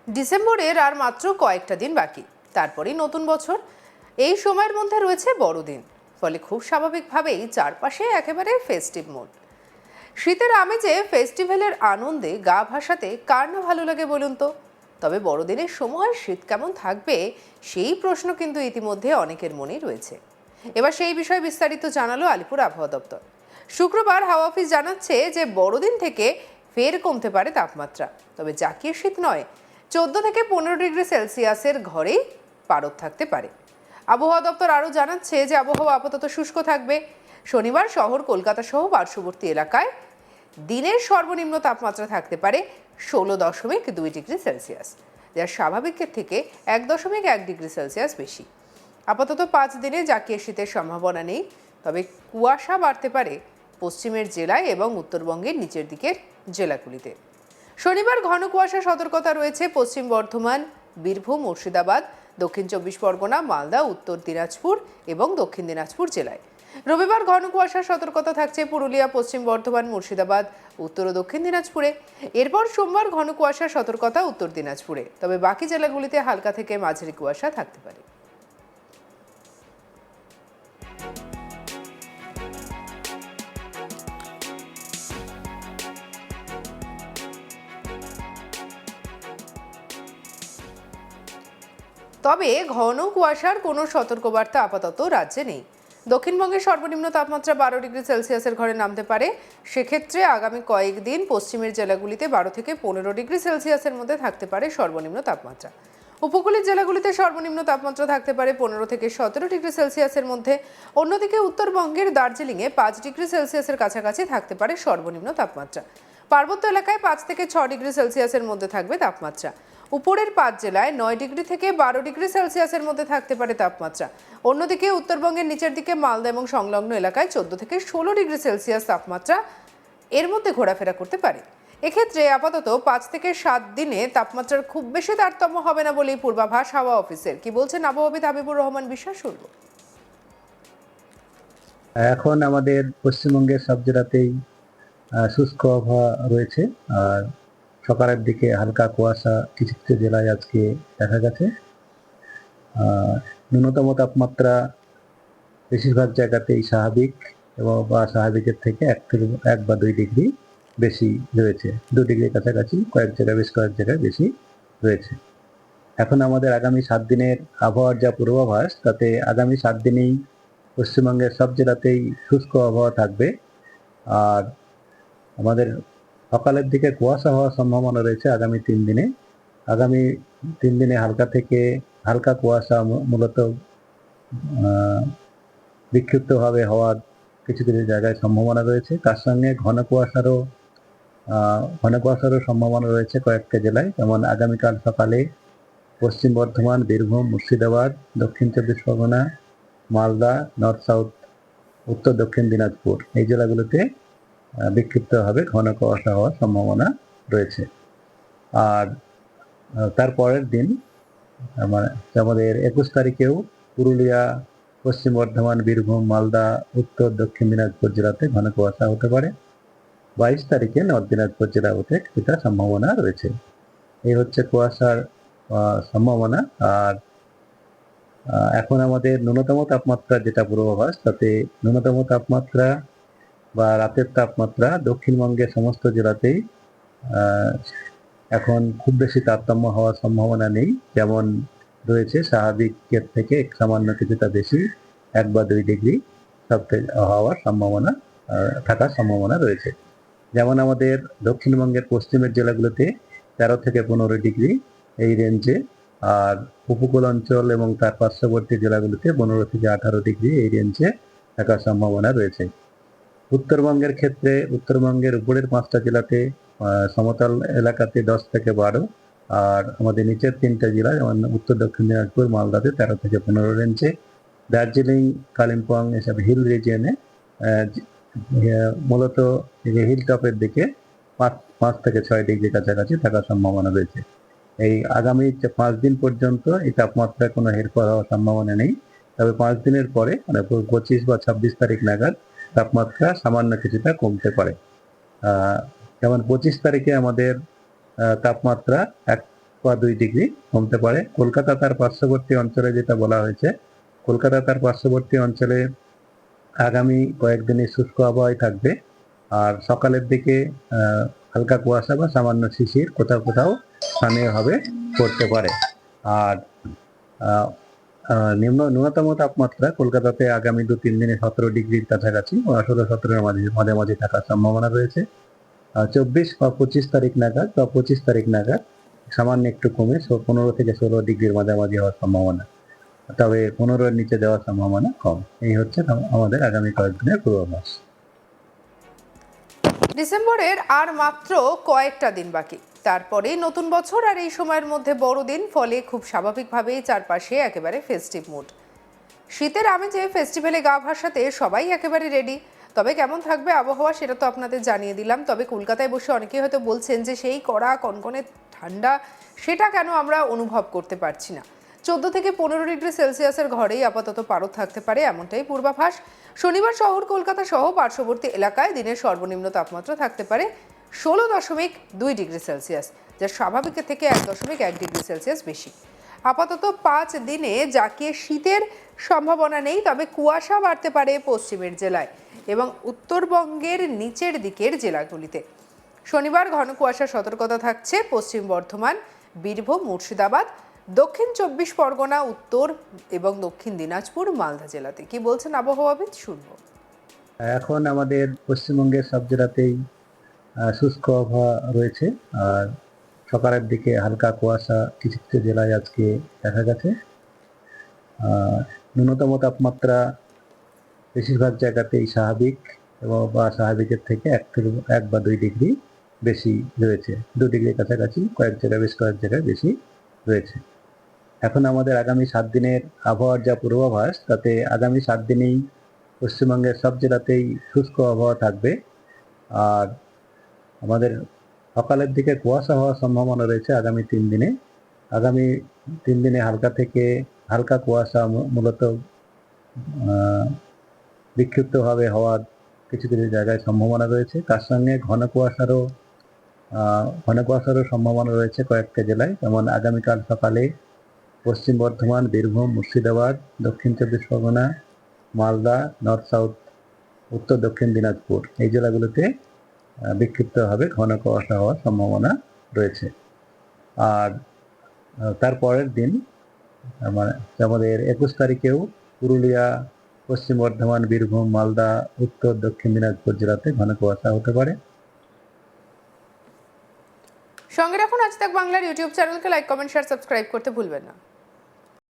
ডিসেম্বরের আর মাত্র কয়েকটা দিন বাকি, তারপরেই নতুন বছর। এই সময়ের মধ্যে রয়েছে বড়দিন, ফলে খুব স্বাভাবিকভাবেই চারপাশে একেবারে ফেস্টিভ মুড। শীতের আমেজে ফেস্টিভ্যালের আনন্দে গা ভাসাতে কার না ভালো লাগে বলুন তো। তবে বড়দিনের সময় শীত কেমন থাকবে সেই প্রশ্ন কিন্তু ইতিমধ্যে অনেকের মনেই রয়েছে। এবার সেই বিষয়ে বিস্তারিত জানালো আলিপুর আবহাওয়া দপ্তর। শুক্রবার হাওয়া অফিস জানাচ্ছে যে বড়দিন থেকে ফের কমতে পারে তাপমাত্রা, তবে জাকিয়ে শীত নয়। 14 থেকে 15 ডিগ্রি সেলসিয়াসের ঘরেই পারদ থাকতে পারে। আবহাওয়া দপ্তর আরও জানাচ্ছে যে আবহাওয়া আপাতত শুষ্ক থাকবে। শনিবার শহর কলকাতা সহ পার্শ্ববর্তী এলাকায় দিনের সর্বনিম্ন তাপমাত্রা থাকতে পারে 16.2 ডিগ্রি সেলসিয়াস, যা স্বাভাবিকের থেকে 1.1 ডিগ্রি সেলসিয়াস বেশি। আপাতত 5 দিনে জাকিয়ে শীতের সম্ভাবনা নেই, তবে কুয়াশা বাড়তে পারে পশ্চিমের জেলায় এবং উত্তরবঙ্গের নিচের দিকের জেলাগুলিতে। শনিবার ঘন কুয়াশা সতর্কতা রয়েছে পশ্চিম বর্ধমান, বীরভূম, মুর্শিদাবাদ, দক্ষিণ 24 পরগনা, মালদা, উত্তর দিনাজপুর এবং দক্ষিণ দিনাজপুর জেলায়। রবিবার ঘন কুয়াশার সতর্কতা থাকছে পুরুলিয়া, পশ্চিম বর্ধমান, মুর্শিদাবাদ, উত্তর ও দক্ষিণ দিনাজপুরে। এরপর সোমবার ঘন কুয়াশার সতর্কতা উত্তর দিনাজপুরে, তবে বাকি জেলাগুলিতে হালকা থেকে মাঝারি কুয়াশা থাকতে পারে। তবে ঘন কুয়াশার কোনো সতর্কবার্তা আপাতত রাজ্যে নেই। দক্ষিণবঙ্গের সর্বনিম্ন তাপমাত্রা 12 ডিগ্রি সেলসিয়াসের ঘরে নামতে পারে। সেক্ষেত্রে আগামী কয়েকদিন পশ্চিমের জেলাগুলিতে 12 থেকে 15 ডিগ্রি সেলসিয়াসের মধ্যে থাকতে পারে সর্বনিম্ন তাপমাত্রা। উপকূলের জেলাগুলিতে সর্বনিম্ন তাপমাত্রা থাকতে পারে 15 থেকে 17 ডিগ্রি সেলসিয়াসের মধ্যে। অন্যদিকে উত্তরবঙ্গের দার্জিলিংয়ে 5 ডিগ্রি সেলসিয়াসের কাছাকাছি থাকতে পারে সর্বনিম্ন তাপমাত্রা। পার্বত্য এলাকায় 5 থেকে 6 ডিগ্রি সেলসিয়াসের মধ্যে থাকবে তাপমাত্রা। উপরের 5 জেলায় 9 ডিগ্রি থেকে 12 ডিগ্রি সেলসিয়াসের মধ্যে থাকতে পারে তাপমাত্রা। অন্যদিকে উত্তরবঙ্গের নিচের দিকে মালদা এবং সংলগ্ন এলাকায় 14 থেকে 16 ডিগ্রি সেলসিয়াস তাপমাত্রা এর মধ্যে ঘোরাফেরা করতে পারে। এক্ষেত্রে আপাতত 5 থেকে 7 দিনে তাপমাত্রার খুব বেশি তারতম্য হবে না বলেই পূর্বাভাস হাওয়া অফিসের। কি বলছেন আবহাওয়াবিদ হাবিবুর রহমান বিশ্বাস, শুনব। এখন আমাদের পশ্চিমবঙ্গের সব জেলাতেই শুষ্ক আবহাওয়া রয়েছে। আর সকালের দিকে হালকা কুয়াশা কিছু কিছু জেলায় আজকে দেখা গেছে। ন্যূনতম তাপমাত্রা বেশিরভাগ জায়গাতেই স্বাভাবিক এবং স্বাভাবিকের থেকে 1 বা 2 ডিগ্রি বেশি রয়েছে। 2 ডিগ্রির কাছাকাছি কয়েক জায়গায়, বেশ কয়েক জায়গায় বেশি রয়েছে। এখন আমাদের আগামী 7 দিনের আবহাওয়ার যা পূর্বাভাস, তাতে আগামী 7 দিনেই পশ্চিমবঙ্গের সব জেলাতেই শুষ্ক আবহাওয়া থাকবে। আর আমাদের সকালের দিকে কুয়াশা হওয়ার সম্ভাবনা রয়েছে আগামী 3 দিনে। আগামী 3 দিনে হালকা থেকে হালকা কুয়াশা মূলত বিক্ষিপ্তভাবে হওয়ার কিছু কিছু জায়গায় সম্ভাবনা রয়েছে। তার সঙ্গে ঘন কুয়াশারও সম্ভাবনা রয়েছে কয়েকটা জেলায়। যেমন আগামীকাল সকালে পশ্চিম বর্ধমান, বীরভূম, মুর্শিদাবাদ, দক্ষিণ 24 পরগনা, মালদা, নর্থ সাউথ, উত্তর দক্ষিণ দিনাজপুর এই জেলাগুলোতে বিক্ষিপ্তভাবে ঘন কুয়াশা হওয়ার সম্ভাবনা রয়েছে। আর তারপরের দিন আমাদের 21 তারিখেও পুরুলিয়া, পশ্চিম বর্ধমান, বীরভূম, মালদা, উত্তর দক্ষিণ দিনাজপুর জেলাতে ঘন কুয়াশা হতে পারে। 22 তারিখে নর্থ দিনাজপুর জেলাতে কিছুটা সম্ভাবনা রয়েছে। এই হচ্ছে কুয়াশার সম্ভাবনা। আর এখন আমাদের ন্যূনতম তাপমাত্রা যেটা পূর্বাভাস, তাতে ন্যূনতম তাপমাত্রা বা রাতের তাপমাত্রা দক্ষিণবঙ্গের সমস্ত জেলাতেই এখন খুব বেশি তারতম্য হওয়ার সম্ভাবনা নেই। যেমন রয়েছে স্বাভাবিকের থেকে সামান্য কিছুটা বেশি 1 বা 2 ডিগ্রি হওয়ার সম্ভাবনা থাকার সম্ভাবনা রয়েছে। যেমন আমাদের দক্ষিণবঙ্গের পশ্চিমের জেলাগুলোতে 13 থেকে 15 ডিগ্রি এই রেঞ্জে, আর উপকূল অঞ্চল এবং তার পার্শ্ববর্তী জেলাগুলিতে 15 থেকে 18 ডিগ্রি এই রেঞ্জে থাকার সম্ভাবনা রয়েছে। উত্তরবঙ্গের ক্ষেত্রে উত্তরবঙ্গের উপরের 5টা জেলাতে সমতল এলাকাতে 10 থেকে 12, আর আমাদের নিচের 3টা জেলা যেমন উত্তর দক্ষিণ দিনাজপুর, মালদাতে 13 থেকে 15 রেঞ্জে। দার্জিলিং, কালিম্পং এসব হিল রিজিয়নে মূলত হিল টপের দিকে 5 থেকে 6 ডিগ্রি কাছাকাছি থাকার সম্ভাবনা রয়েছে। এই আগামী 5 দিন পর্যন্ত এই তাপমাত্রায় কোনো হেরফের হওয়ার সম্ভাবনা নেই। তবে 5 দিনের পরে মানে 25 বা 26 তারিখ নাগাদ তাপমাত্রা সামান্য কিছুটা কমতে পারে। যেমন 25 তারিখে আমাদের তাপমাত্রা বা 2 ডিগ্রি কমতে পারে। কলকাতা তার পার্শ্ববর্তী অঞ্চলে যেটা বলা হয়েছে, কলকাতা তার পার্শ্ববর্তী অঞ্চলে আগামী কয়েকদিনই শুষ্ক আবহাওয়াই থাকবে। আর সকালের দিকে হালকা কুয়াশা বা সামান্য শিশির কোথাও কোথাও স্থানীয়ভাবে পড়তে পারে। আর আহ, ন্যূনতম তাপমাত্রা কলকাতাতে আগামী 2-3 দিনে 17 ডিগ্রির কাছাকাছি বা 16-17-এর মাঝামাঝি থাকার সম্ভাবনা রয়েছে। 24 বা 25 তারিখ নাগাদ সামান্য একটু কমে 15 থেকে 16 ডিগ্রির মাঝামাঝি হওয়ার সম্ভাবনা, তবে 15-এর নিচে যাওয়ার সম্ভাবনা কম। এই হচ্ছে আমাদের আগামী কয়েকদিনের পূর্বাভাস। ডিসেম্বরের আর মাত্র কয়েকটা দিন বাকি, তারপরেই নতুন বছর। আর এই সময়ের মধ্যে বড়দিন, ফলে খুব স্বাভাবিকভাবেই চারপাশে একেবারে ফেস্টিভ মুড। শীতের আমেজে ফেস্টিভ্যালে গা ভাসাতে সবাই একেবারে রেডি। তবে কেমন থাকবে আবহাওয়া সেটা তো আপনাদের জানিয়ে দিলাম। তবে কলকাতায় বসে অনেকেই হয়তো বলছেন যে সেই কড়া কনকনে ঠান্ডা সেটা কেন আমরা অনুভব করতে পারছি না। 14 থেকে 15 ডিগ্রি সেলসিয়াসের ঘরেই আপাতত পারদ থাকতে পারে, এমনটাই পূর্বাভাস। শনিবার শহর কলকাতা সহ পার্শ্ববর্তী এলাকায় দিনের সর্বনিম্ন তাপমাত্রা থাকতে পারে 16.2 ডিগ্রি সেলসিয়াস, যা স্বাভাবিকের থেকে 1.1 ডিগ্রি সেলসিয়াস বেশি। আপাতত 5 দিনে জাঁকিয়ে শীতের সম্ভাবনা নেই, তবে কুয়াশা বাড়তে পারে পশ্চিমের জেলায় এবং উত্তরবঙ্গের নিচের দিকের জেলাগুলিতে। শনিবার ঘন কুয়াশার সতর্কতা থাকছে পশ্চিম বর্ধমান, বীরভূম, মুর্শিদাবাদ, দক্ষিণ 24 পরগনা, উত্তর এবং দক্ষিণ দিনাজপুর, মালদা জেলাতে। কি বলছেন আবহাওয়াবিদ, শুনবো। এখন আমাদের পশ্চিমবঙ্গের সব জেলাতেই শুষ্ক আবহাওয়া রয়েছে। আর সকালের দিকে হালকা কুয়াশা কিছু কিছু জেলায় আজকে দেখা গেছে। ন্যূনতম তাপমাত্রা বেশিরভাগ জায়গাতেই স্বাভাবিক এবং বা স্বাভাবিকের থেকে 1 বা 2 ডিগ্রি বেশি রয়েছে। 2 ডিগ্রির কাছাকাছি কয়েক জায়গায়, বেশ কয়েক জায়গায় বেশি রয়েছে। এখন আমাদের আগামী 7 দিনের আবহাওয়ার যা পূর্বাভাস, তাতে আগামী 7 দিনেই পশ্চিমবঙ্গের সব জেলাতেই শুষ্ক আবহাওয়া থাকবে। আর আমাদের সকালের দিকে কুয়াশা হওয়ার সম্ভাবনা রয়েছে আগামী 3 দিনে। আগামী 3 দিনে হালকা থেকে হালকা কুয়াশা মূলত বিক্ষিপ্তভাবে হওয়ার কিছু কিছু জায়গায় সম্ভাবনা রয়েছে। তার সঙ্গে ঘন কুয়াশারও সম্ভাবনা রয়েছে কয়েকটা জেলায়। যেমন আগামীকাল সকালে পশ্চিম বর্ধমান, বীরভূম, মুর্শিদাবাদ, দক্ষিণ 24 পরগনা, মালদা, নর্থ সাউথ, উত্তর দক্ষিণ দিনাজপুর, এই জেলাগুলোতে বিক্ষিপ্তভাবে ঘন কুয়াশা হওয়ার সম্ভাবনা রয়েছে। আর তারপরের দিন আমাদের 21 তারিখেও পুরুলিয়া, পশ্চিম বর্ধমান, বীরভূম, মালদা, উত্তর দক্ষিণ দিনাজপুর জেলাতে ঘন কুয়াশা হতে পারে। সঙ্গে রাখুন আজ তাক বাংলার ইউটিউব চ্যানেলকে, লাইক, কমেন্ট, শেয়ার, সাবস্ক্রাইব করতে ভুলবেন না।